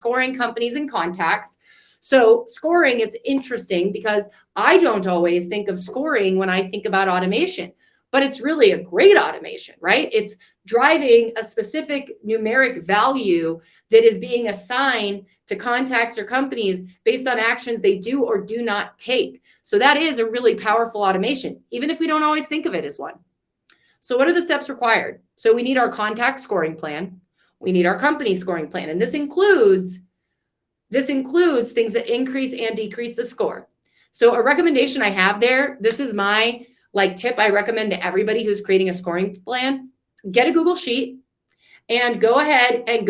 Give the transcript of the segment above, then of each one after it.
scoring companies and contacts. So scoring, it's interesting because I don't always think of scoring when I think about automation, but it's really a great automation, right? It's driving a specific numeric value that is being assigned to contacts or companies based on actions they do or do not take. So that is a really powerful automation, even if we don't always think of it as one. So what are the steps required? So we need our contact scoring plan. We need our company scoring plan. And this includes things that increase and decrease the score. So a recommendation I have there, this is my tip I recommend to everybody who's creating a scoring plan. Get a Google Sheet and go ahead and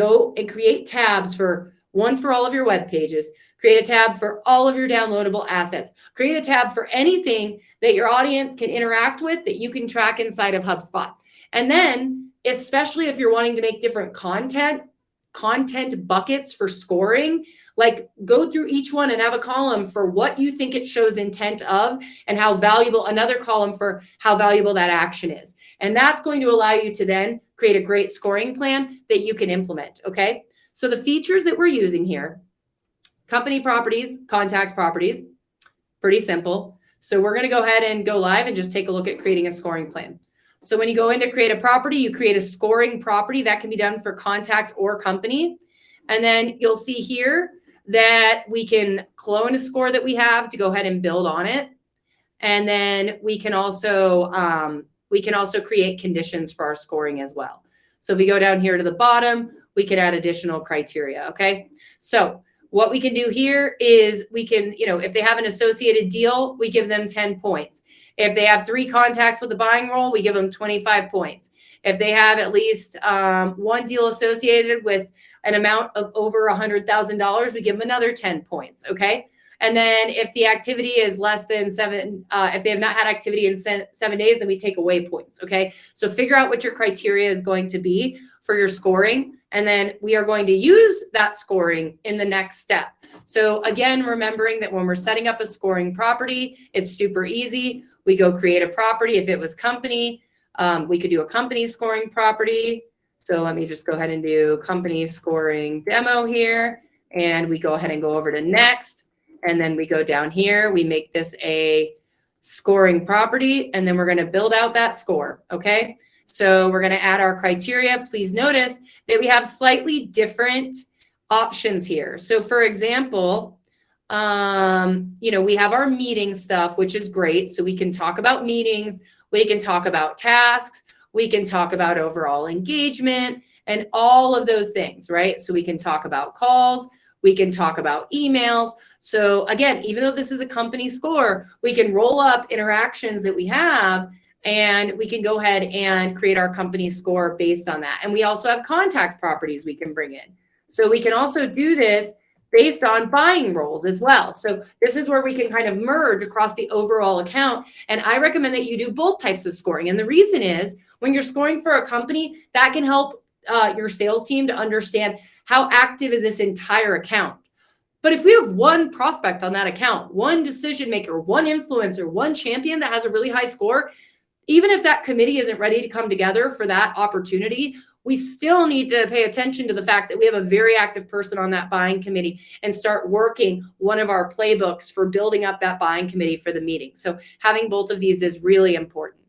create tabs for all of your web pages. Create a tab for all of your downloadable assets. Create a tab for anything that your audience can interact with that you can track inside of HubSpot. And then, especially if you're wanting to make different content buckets for scoring, go through each one and have a column for what you think it shows intent of and how valuable, another column for how valuable that action is. And that's going to allow you to then create a great scoring plan that you can implement, okay? So the features that we're using here, company properties, contact properties, pretty simple. So we're going to go ahead and go live and just take a look at creating a scoring plan. So when you go in to create a property, you create a scoring property. That can be done for contact or company. And then you'll see here that we can clone a score that we have to go ahead and build on it. And then we can also create conditions for our scoring as well. So if we go down here to the bottom, we can add additional criteria, okay? So what we can do here is we can, if they have an associated deal, we give them 10 points. If they have 3 contacts with a buying role, we give them 25 points. If they have at least one deal associated with an amount of over $100,000, we give them another 10 points, okay? And then if the activity is less than 7, if they have not had activity in 7 days, then we take away points, okay? So figure out what your criteria is going to be for your scoring. And then we are going to use that scoring in the next step. So again, remembering that when we're setting up a scoring property, it's super easy. We go create a property. If it was company, we could do a company scoring property. So let me just go ahead and do company scoring demo here. And we go ahead and go over to next. And then we go down here. We make this a scoring property. And then we're going to build out that score. Okay. So we're going to add our criteria. Please notice that we have slightly different options here. So for example, we have our meeting stuff, which is great. So we can talk about meetings. We can talk about tasks. We can talk about overall engagement and all of those things, right? So we can talk about calls. We can talk about emails. So again, even though this is a company score, we can roll up interactions that we have and we can go ahead and create our company score based on that. And we also have contact properties we can bring in. So we can also do this based on buying roles as well. So this is where we can kind of merge across the overall account. And I recommend that you do both types of scoring. And the reason is when you're scoring for a company, that can help your sales team to understand how active is this entire account. But if we have one prospect on that account, one decision maker, one influencer, one champion that has a really high score, even if that committee isn't ready to come together for that opportunity, we still need to pay attention to the fact that we have a very active person on that buying committee and start working one of our playbooks for building up that buying committee for the meeting. So having both of these is really important.